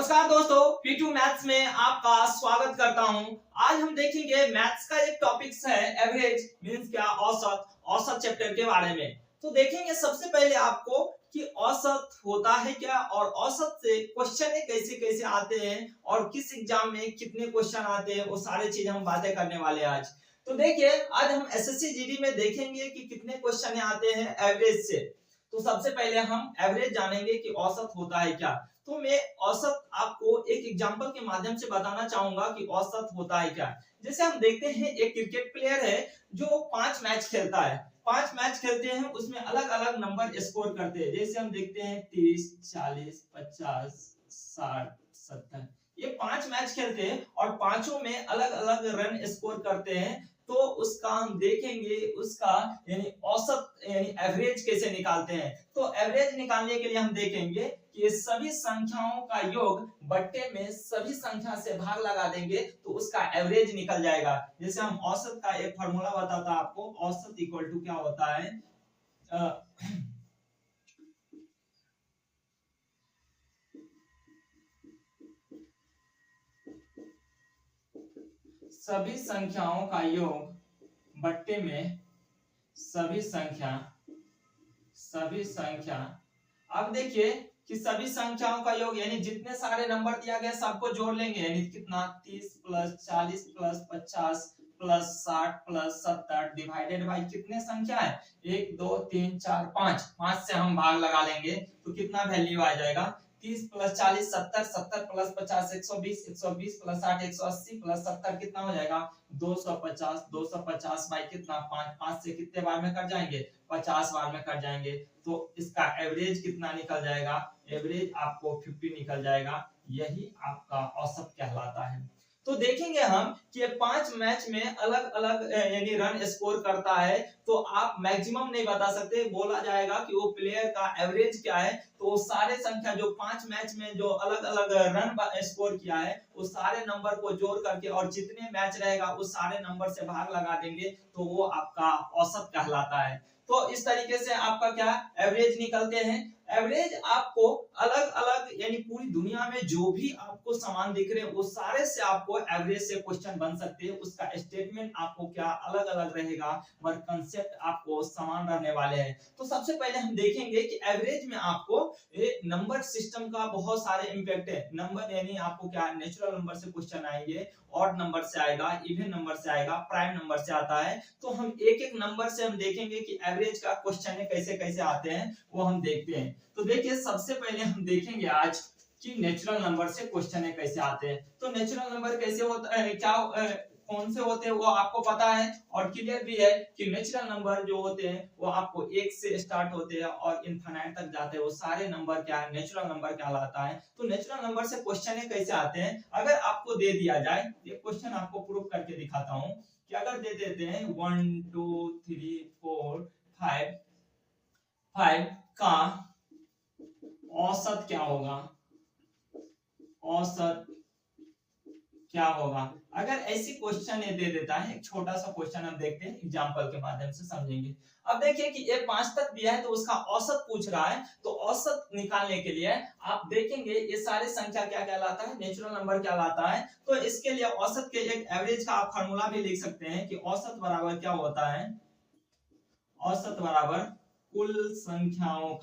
नमस्कार दोस्तों, P2 maths में आपका स्वागत करता हूं। आज हम देखेंगे मैथ्स का एक टॉपिक्स है एवरेज मींस क्या, औसत चैप्टर के बारे में। तो देखेंगे सबसे पहले आपको कि औसत होता है क्या और औसत से क्वेश्चन कैसे कैसे आते हैं और किस एग्जाम में कितने क्वेश्चन आते हैं, वो सारे चीज हम बातें करने वाले हैं आज। तो देखिए आज हम एसएससी जीडी में देखेंगे कि कितने क्वेश्चन आते हैं एवरेज से। तो सबसे पहले हम एवरेज जानेंगे कि औसत होता है क्या। तो मैं औसत आपको एक एग्जांपल के माध्यम से बताना चाहूंगा कि औसत होता है क्या। जैसे हम देखते हैं एक क्रिकेट प्लेयर है जो 5 मैच खेलता है, 5 मैच खेलते हैं, उसमें अलग अलग नंबर स्कोर करते हैं। जैसे हम देखते हैं 30, 40, 50, 60, 70, ये 5 मैच खेलते हैं और पांचों में अलग अलग रन स्कोर करते हैं। तो उसका हम देखेंगे उसका यानी औसत यानी एवरेज कैसे निकालते हैं। तो एवरेज निकालने के लिए हम देखेंगे कि सभी संख्याओं का योग बट्टे में सभी संख्या से भाग लगा देंगे तो उसका एवरेज निकल जाएगा। जैसे हम औसत का एक फार्मूला बताता आपको, औसत इक्वल टू क्या होता है, सभी संख्याओं का योग बट्टे में सभी संख्या। अब देखिए कि सभी संख्याओं का योग यानी जितने सारे नंबर दिया गया सबको जोड़ लेंगे, यानी कितना 30 plus 40 plus 50 plus 60 plus 70 divided by कितने संख्या है 1 2 3 4 5, 5 से हम भाग लगा लेंगे तो कितना वैल्यू आ जाएगा 30 प्लस 40 70, 70 प्लस 50 120, 120 प्लस 60 180 प्लस 70 कितना हो जाएगा 250, 250 बाई कितना 5, 5 से कितने बार में कट जाएंगे 50 बार में कट जाएंगे। तो इसका एवरेज कितना निकल जाएगा, एवरेज आपको 50 निकल जाएगा। यही आपका औसत कहलाता है। तो देखेंगे हम कि 5 मैच में अलग अलग यानी रन स्कोर करता है तो आप मैक्सिमम नहीं बता सकते, बोला जाएगा कि वो प्लेयर का एवरेज क्या है। तो सारे संख्या जो 5 मैच में जो अलग अलग रन स्कोर किया है वो सारे नंबर को जोड़ करके और जितने मैच रहेगा उस सारे नंबर से भाग लगा देंगे तो वो आपका औसत कहलाता है। तो इस तरीके से आपका क्या एवरेज निकलते हैं। एवरेज आपको अलग अलग यानी पूरी दुनिया में जो भी आपको सामान दिख रहे हैं वो सारे से आपको एवरेज से क्वेश्चन बन सकते हैं। उसका स्टेटमेंट आपको क्या अलग अलग रहेगा पर कंसेप्ट आपको समान रहने वाले हैं। तो सबसे पहले हम देखेंगे कि एवरेज में आपको नंबर सिस्टम का बहुत सारे इंपैक्ट है। नंबर यानी आपको क्या नेचुरल नंबर से क्वेश्चन आएंगे, ऑड नंबर से आएगा, इवन नंबर से आएगा, प्राइम नंबर से आता है। तो हम एक एक नंबर से हम देखेंगे कि एवरेज का क्वेश्चन कैसे कैसे आते हैं वो हम देखते हैं। तो देखिए सबसे पहले हम देखेंगे आज कि नेचुरल नंबर से क्वेश्चन कैसे आते हैं। तो नेचुरल नंबर कैसे होता है, क्या कौन से होते हैं वो आपको पता है और क्लियर भी है कि नेचुरल नंबर जो होते हैं वो आपको 1 से स्टार्ट होते हैं और इनफिनिट तक जाते हैं। वो सारे नंबर क्या है नेचुरल नंबर कहलाता है। तो नेचुरल नंबर से क्वेश्चन कैसे आते हैं, अगर आपको दे दिया जाए, ये क्वेश्चन आपको प्रूव करके दिखाता हूं कि अगर दे देते हैं 1 2 3 4 5 का औसत क्या होगा, औसत क्या होगा। अगर ऐसी क्वेश्चन ये दे देता है, एक छोटा सा क्वेश्चन हम देखते हैं एग्जांपल के माध्यम से समझेंगे। अब देखिए कि ये 5 तक दिया है तो उसका औसत पूछ रहा है। तो औसत निकालने के लिए आप देखेंगे ये सारे संख्या क्या कहलाता है, नेचुरल नंबर कहलाता है। तो इसके लिए औसत के एक एवरेज का आप फार्मूला भी लिख सकते हैं कि औसत बराबर क्या होता है, औसत बराबर कुल संख्याओं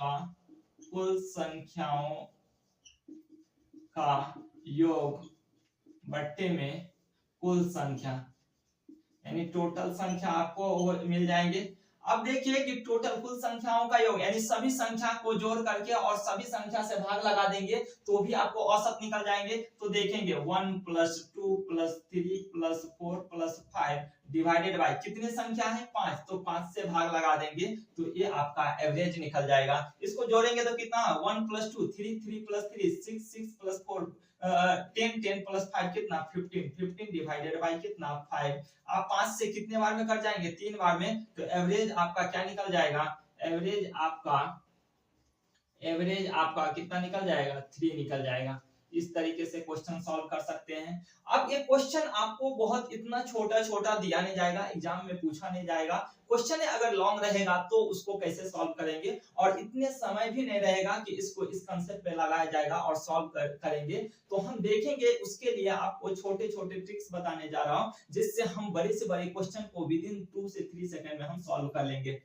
का योग बट्टे में कुल संख्या, यानी टोटल संख्या आपको मिल जाएंगे। अब देखिए कि टोटल कुल संख्याओं का योग यानी सभी संख्या को जोड़ करके और सभी संख्या से भाग लगा देंगे तो भी आपको औसत निकल जाएंगे। तो देखेंगे 1 plus 2 plus 3 plus 4 plus 5 divided by कितने संख्या है 5, तो 5 से भाग लगा देंगे तो ये आपका एवरेज निकल जाएगा। इसको जोड़ेंगे तो कितना 1 प्लस 2 3 3 प्लस 3 6 6 प्लस 4 10 10 प्लस 5 कितना 15 15 डिवाइडेड बाय कितना 5। आप 5 से कितने बार में कट जाएंगे 3 बार में। तो एवरेज आपका क्या निकल जाएगा, एवरेज आपका कितना निकल जाएगा 3 निकल जाएगा। इस तरीके से क्वेश्चन सॉल्व कर सकते हैं। अब ये क्वेश्चन आपको बहुत इतना छोटा छोटा दिया नहीं जाएगा, एग्जाम में पूछा नहीं जाएगा। क्वेश्चन अगर लॉन्ग रहेगा तो उसको कैसे सॉल्व करेंगे, और इतने समय भी नहीं रहेगा कि इसको इस कंसेप्ट पे लगाया जाएगा और सॉल्व करेंगे। तो हम देखेंगे, उसके लिए आपको छोटे छोटे ट्रिक्स बताने जा रहा हूं, जिससे हम बड़े से बड़े क्वेश्चन को विद इन 2 से 3 सेकंड में हम सॉल्व कर लेंगे।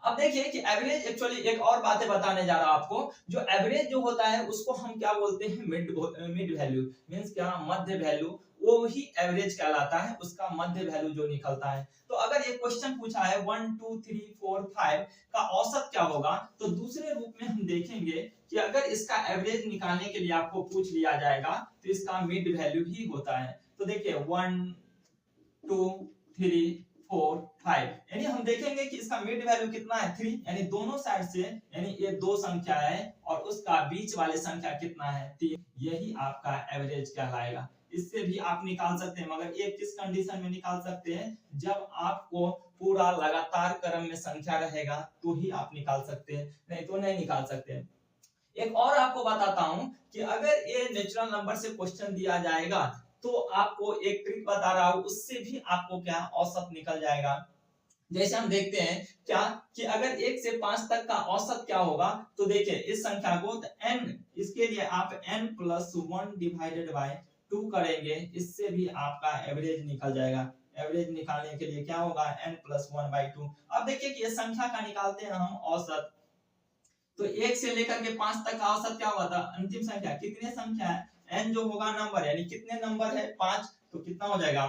अब देखिए कि एवरेज, एक्चुअली एक और बातें बताने जा रहा हूं आपको। जो एवरेज जो होता है उसको हम क्या बोलते हैं, मिड वैल्यू, मींस क्या, मध्य वैल्यू, वो ही एवरेज कहलाता है, उसका मध्य वैल्यू जो निकलता है। तो अगर एक क्वेश्चन पूछा है 1 2 3 4 5 का औसत क्या होगा, तो दूसरे रूप में हम देखेंगे कि अगर इसका एवरेज निकालने के लिए आपको पूछ लिया जाएगा तो इसका मिड वैल्यू ही होता है। तो देखिए 1 2 3 4 5, यानी हम देखेंगे कि इसका मिड वैल्यू कितना है 3, यानी दोनों साइड से, यानी ये दो संख्या है और उसका बीच वाले संख्या कितना है 3, यही आपका एवरेज कहलाएगा। इससे भी आप निकाल सकते हैं, मगर ये किस कंडीशन में निकाल सकते हैं, जब आपको पूरा लगातार क्रम में संख्या रहेगा तो ही आप निकाल सकते हैं, नहीं तो नहीं निकाल सकते। एक और आपको बताता हूं कि अगर ये नेचुरल नंबर से क्वेश्चन दिया जाएगा तो आपको एक ट्रिक बता रहा हूं, उससे भी आपको क्या औसत निकल जाएगा। जैसे हम देखते हैं क्या कि अगर 1 से 5 तक का औसत क्या होगा, तो देखिए इस संख्या को n, इसके लिए आप n + 1 डिवाइडेड बाय 2 करेंगे, इससे भी आपका एवरेज निकल जाएगा। एवरेज निकालने के लिए क्या होगा, n + 1/2। अब देखिए कि ये संख्या का निकालते हैं हम औसत, तो 1 से लेकर के 5 तक का औसत क्या हुआ था, अंतिम संख्या, कितने संख्या है, n जो होगा नंबर, यानी कितने नंबर है 5, तो कितना हो जाएगा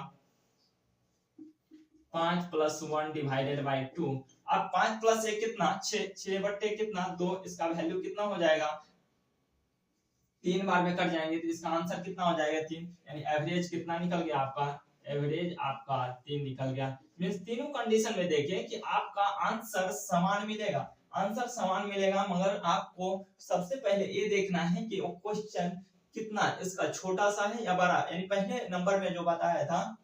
5 + 1 डिवाइडेड बाय 2। अब 5 + 1 कितना 6, 6 बट्टे कितना 2, इसका वैल्यू कितना हो जाएगा, 3 बार में कट जाएंगे तो इसका आंसर कितना हो जाएगा 3, यानी एवरेज कितना निकल गया आपका, एवरेज आपका 3 निकल गया। मींस तीनों कंडीशन में देखिए कि आपका आंसर समान मिलेगा, आंसर समान मिलेगा, मगर आपको सबसे पहले ये देखना है कि वो क्वेश्चन कितना इसका छोटा सा है या बड़ा, यानी पहले नंबर में जो बताया था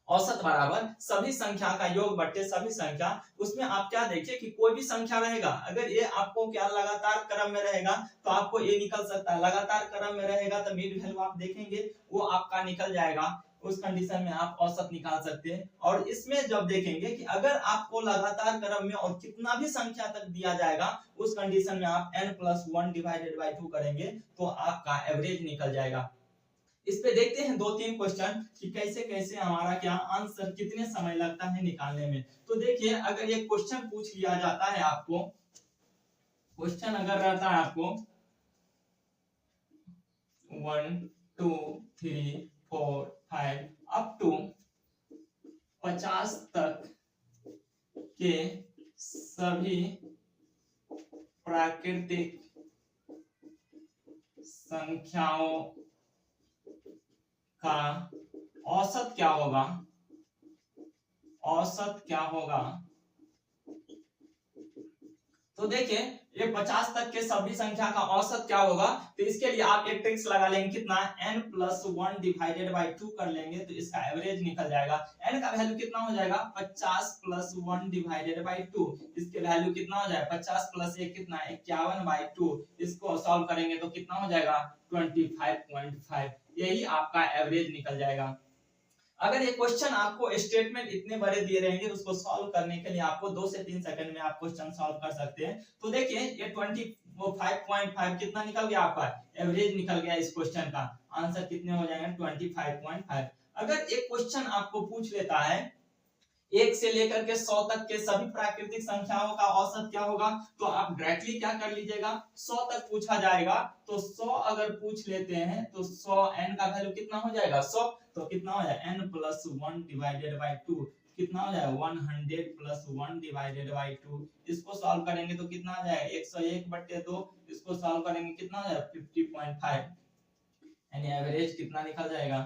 औसत बराबर सभी संख्या का योग बट्टे सभी संख्या, उसमें आप क्या देखिए कि कोई भी संख्या रहेगा, अगर ये आपको क्या लगातार क्रम में रहेगा तो आपको ये निकल सकता है, लगातार क्रम में रहेगा तो मिड वैल्यू आप देखेंगे वो आपका निकल जाएगा, उस कंडीशन में आप औसत निकाल सकते हैं। और इसमें जब देखेंगे कि अगर आपको लगातार क्रम में और कितना भी संख्या तक दिया जाएगा, उस कंडीशन में आप n + 1 डिवाइडेड बाय 2 करेंगे तो आपका एवरेज निकल जाएगा। इस पे देखते हैं 2-3 क्वेश्चन कि कैसे कैसे हमारा क्या आंसर कितने समय लगता है निकालने में। तो देखिए अगर ये क्वेश्चन पूछ लिया जाता है आपको, क्वेश्चन अगर रहता है आपको 1 2 3 4 5 अप टू 50 तक के सभी प्राकृतिक संख्याओं का औसत क्या होगा, औसत क्या होगा। तो देखिए ये 50 तक के सभी संख्या का औसत क्या होगा, तो इसके लिए आप एक ट्रिक्स लगा लेंगे, कितना n + 1 डिवाइडेड बाय 2 कर लेंगे तो इसका एवरेज निकल जाएगा। n का वैल्यू कितना हो जाएगा 50 + 1 डिवाइडेड बाय 2, इसके वैल्यू कितना हो जाएगा 50 + 1 कितना 51/2, इसको सॉल्व करेंगे तो कितना हो जाएगा 25.5, यही आपका एवरेज निकल जाएगा। अगर ये क्वेश्चन आपको स्टेटमेंट इतने बड़े दिए रहेंगे, उसको सॉल्व करने के लिए आपको 2 से 3 सेकंड में आप क्वेश्चन सॉल्व कर सकते हैं। तो देखिए ये 25.5 कितना निकल गया, आपका एवरेज निकल गया। इस क्वेश्चन का आंसर कितने हो जाएंगे 25.5। अगर एक क्वेश्चन आपको पूछ लेता है 1 से लेकर के 100 तक के सभी प्राकृतिक संख्याओं का औसत क्या होगा, तो आप डायरेक्टली क्या कर लीजिएगा, 100 तक पूछा जाएगा तो 100 अगर पूछ लेते हैं तो 100 n का वैल्यू कितना हो जाएगा 100, तो कितना हो जाएगा n + 1 डिवाइडेड बाय 2, कितना हो जाएगा 100 + 1 डिवाइडेड बाय 2। इसको सॉल्व करेंगे तो कितना आ जाएगा 101/2, इसको सॉल्व करेंगे कितना हो जाएगा 50.5, यानी एवरेज कितना निकल जाएगा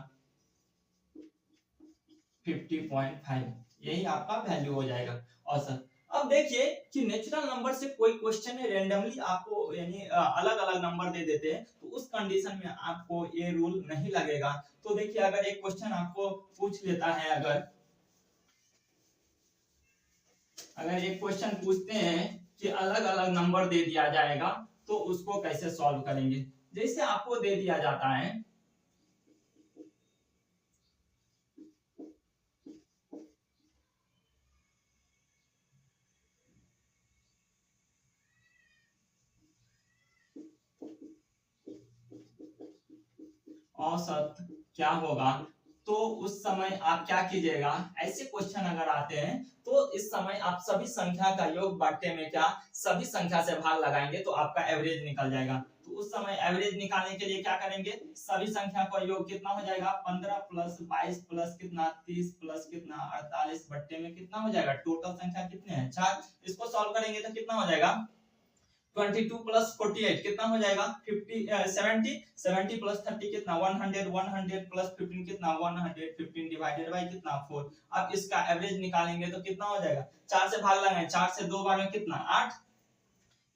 50.5, यही आपका वैल्यू हो जाएगा औसत। अब देखिए कि नेचुरल नंबर से कोई क्वेश्चन है रैंडमली आपको यानी अलग अलग नंबर दे देते हैं, तो उस कंडीशन में आपको ये रूल नहीं लगेगा। तो देखिए अगर एक क्वेश्चन आपको पूछ लेता है, अगर एक क्वेश्चन पूछते हैं कि अलग अलग नंबर दे दिया जाएगा तो उसको कैसे सॉल्व करेंगे। जैसे आपको दे दिया जाता है औसत क्या होगा, तो उस समय आप क्या कीजिएगा, ऐसे क्वेश्चन अगर आते हैं तो इस समय आप सभी संख्या का योग बांटे में क्या सभी संख्या से भाग लगाएंगे तो आपका एवरेज निकल जाएगा। तो उस समय एवरेज निकालने के लिए क्या करेंगे, सभी संख्या का योग कितना हो जाएगा, 15 प्लस 22 प्लस कितना 30 प्लस कितना 48 बट्टे में कितना हो जाएगा, टोटल संख्या कितने हैं 4। इसको सॉल्व करेंगे तो कितना हो जाएगा 22 प्लस 48 कितना हो जाएगा 50 70 70 प्लस 30 कितना 100 100 प्लस 15 कितना 115 डिवाइडेड बाय कितना 4। अब इसका एवरेज निकालेंगे तो कितना हो जाएगा, 4 से भाग लगाएं, 4 से 2 बार में कितना 8,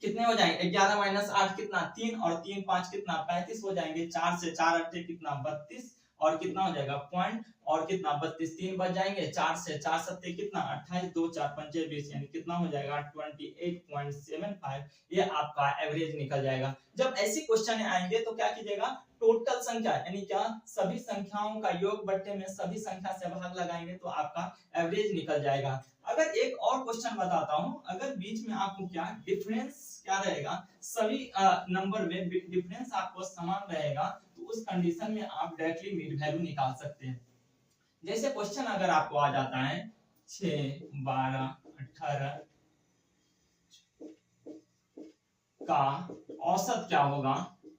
कितने हो जाएंगे 11 माइनस 8 कितना 3 और 3 5 कितना 35 हो जाएंगे, 4 से 4 अट्ठे कितना 32 और कितना हो जाएगा पॉइंट और कितना 32 3 बच जाएंगे, 4 से 4 सत्ते कितना 28 2 4 पंचे 20 यानी कितना हो जाएगा 28.75। ये आपका एवरेज निकल जाएगा। जब ऐसी क्वेश्चन आएंगे तो क्या कीजिएगा, टोटल संख्या यानी क्या सभी संख्याओं का योग बट्टे में सभी संख्या से भाग लगाएंगे तो आपका एवरेज निकल जाएगा। अगर एक और क्वेश्चन बताता हूं, अगर बीच में आपको क्या डिफरेंस क्या रहेगा, सभी नंबर में डिफरेंस आपको समान रहेगा तो उस कंडीशन में आप डायरेक्टली मिड वैल्यू निकाल सकते हैं। जैसे क्वेश्चन अगर आपको आ जाता है 6 12 18 का औसत क्या होगा,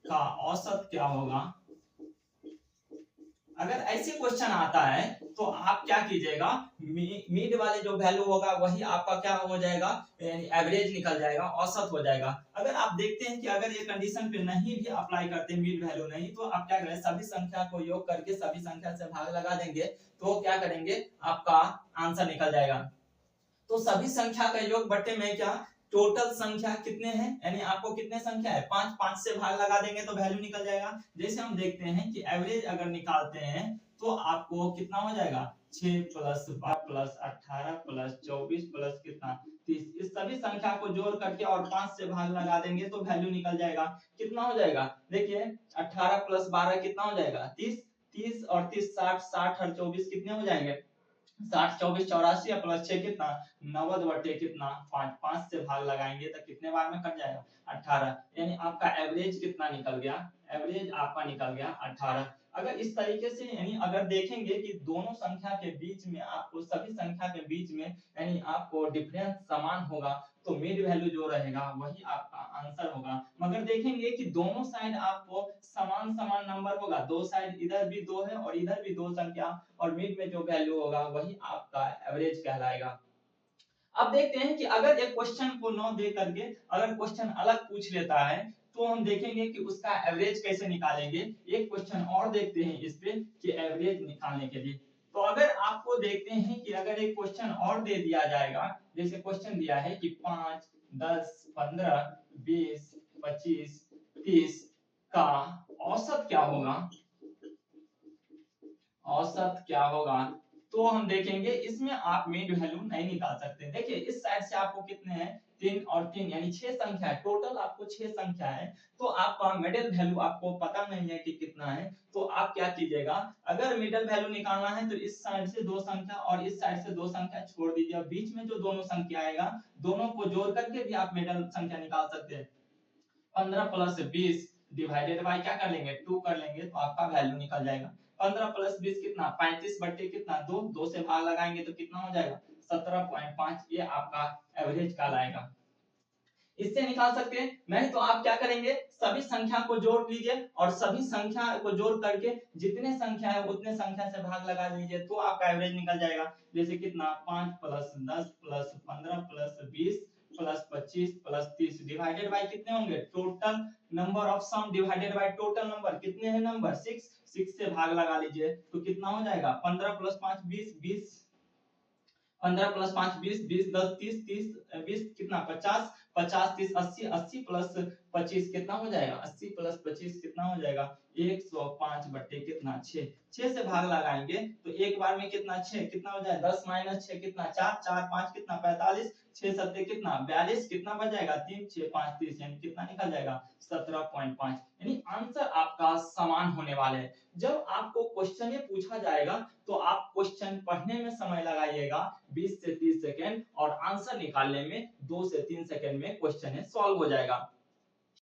का औसत क्या होगा, अगर ऐसे क्वेश्चन आता है तो आप क्या कीजिएगा, मिड वाले जो वैल्यू होगा वही आपका क्या हो जाएगा, यानी एवरेज निकल जाएगा, औसत हो जाएगा। अगर आप देखते हैं कि अगर ये कंडीशन पे नहीं भी अप्लाई करते मिड वैल्यू नहीं, तो आप क्या करें सभी संख्या को योग करके सभी संख्या से भाग लगा देंगे तो क्या करेंगे आपका आंसर निकल जाएगा। तो सभी संख्या का योग बट्टे में क्या टोटल संख्या कितने हैं, यानी आपको कितने संख्या है 5, 5 से भाग लगा देंगे तो वैल्यू निकल जाएगा। जैसे हम देखते हैं कि एवरेज अगर निकालते हैं तो आपको कितना हो जाएगा 6 प्लस 12 प्लस 18 प्लस 24 प्लस कितना 30, इस सभी संख्या को जोड़ करके और 5 से भाग लगा देंगे तो वैल्यू निकल जाएगा। कितना हो जाएगा देखिए 18 प्लस 12 कितना हो जाएगा 30, 30 और 30 60, 60 और 24 कितने हो जाएंगे 60 24 84 प्लस 6 कितना 90 बटे कितना 5, 5 से भाग लगाएंगे तो कितने बार में कट जाएगा 18, यानी आपका एवरेज कितना निकल गया, एवरेज आपका निकल गया 18। अगर इस तरीके से यानी अगर देखेंगे कि दोनों संख्या के बीच में आपको सभी संख्या के बीच में यानी आपको डिफरेंस समान होगा तो मिड वैल्यू जो रहेगा वही आपका आंसर होगा। मगर देखेंगे कि दोनों साइड आपको समान समान नंबर होगा, दो साइड इधर भी 2 है और इधर भी 2 संख्या और मिड में जो वैल्यू होगा वही आपका एवरेज कहलाएगा। अब देखते हैं कि अगर एक क्वेश्चन को न दे करके अगर क्वेश्चन अलग पूछ लेता है तो हम देखेंगे कि उसका एवरेज कैसे निकालेंगे। एक क्वेश्चन और देखते हैं इस पे कि एवरेज निकालने के लिए। तो अगर आपको देखते हैं कि अगर एक क्वेश्चन और दे दिया जाएगा, जैसे क्वेश्चन दिया है कि 5 10 15 20 25 30 का औसत क्या होगा, औसत क्या होगा, तो हम देखेंगे इसमें आप मिड वैल्यू नहीं निकाल सकते। देखिए इस साइड से आपको कितने हैं 3 और 3 यानी 6 संख्या है, टोटल आपको 6 संख्या है तो आपका मिडिल वैल्यू आपको पता नहीं है कि कितना है। तो आप क्या कीजिएगा, अगर मिडिल वैल्यू निकालना है तो इस साइड से 2 संख्या और इस साइड से 2 संख्या छोड़ दीजिए, बीच में जो दोनों संख्या आएगा दोनों को जोड़ करके भी आप मिडिल संख्या निकाल सकते हैं। 15 प्लस 20 डिवाइडेड बाय क्या कर लेंगे 2 कर लेंगे तो आपका वैल्यू निकल जाएगा। 15 प्लस 20 कितना 35 बटे कितना 2, 2 से भाग लगाएंगे तो कितना हो जाएगा 17.5, ये आपका एवरेज कहलाएगा। इससे निकाल सकते हैं, नहीं तो आप क्या करेंगे सभी संख्या को जोड़ लीजिए और सभी संख्या को जोड़ करके जितने संख्या है उतने संख्या से भाग लगा लीजिए तो आपका एवरेज निकल जाएगा। जैसे कितना 5 plus 10 plus 15 plus 20 plus 25 plus 30 divided by कितने होंगे total number of some divided by total number, कितने हैं नंबर 6, 6 से भाग लगा लीजिए तो कितना हो जाएगा 15 प्लस 5 20, 20 15 प्लस 5 20, 20 10 30, 30 20 कितना 50, 50 30 80, 80 प्लस 25 कितना हो जाएगा 80 प्लस 25 कितना हो जाएगा 105 बटे कितना 6, 6 से भाग लगाएंगे तो एक बार में कितना 6 कितना हो जाएगा 10 माइनस 6 कितना 4, 4 5 कितना 45 6 सत्ते कितना 42, कितना बच जाएगा 3 6 5 30, यानी कितना निकल जाएगा 17.5। यानी आंसर आपका समान होने वाले हैं। जब आपको क्वेश्चन ये पूछा जाएगा तो आप क्वेश्चन पढ़ने में समय लगाइएगा 20 से 30 सेकंड और आंसर निकालने में 2 से 3 सेकंड में क्वेश्चन सॉल्व हो जाएगा।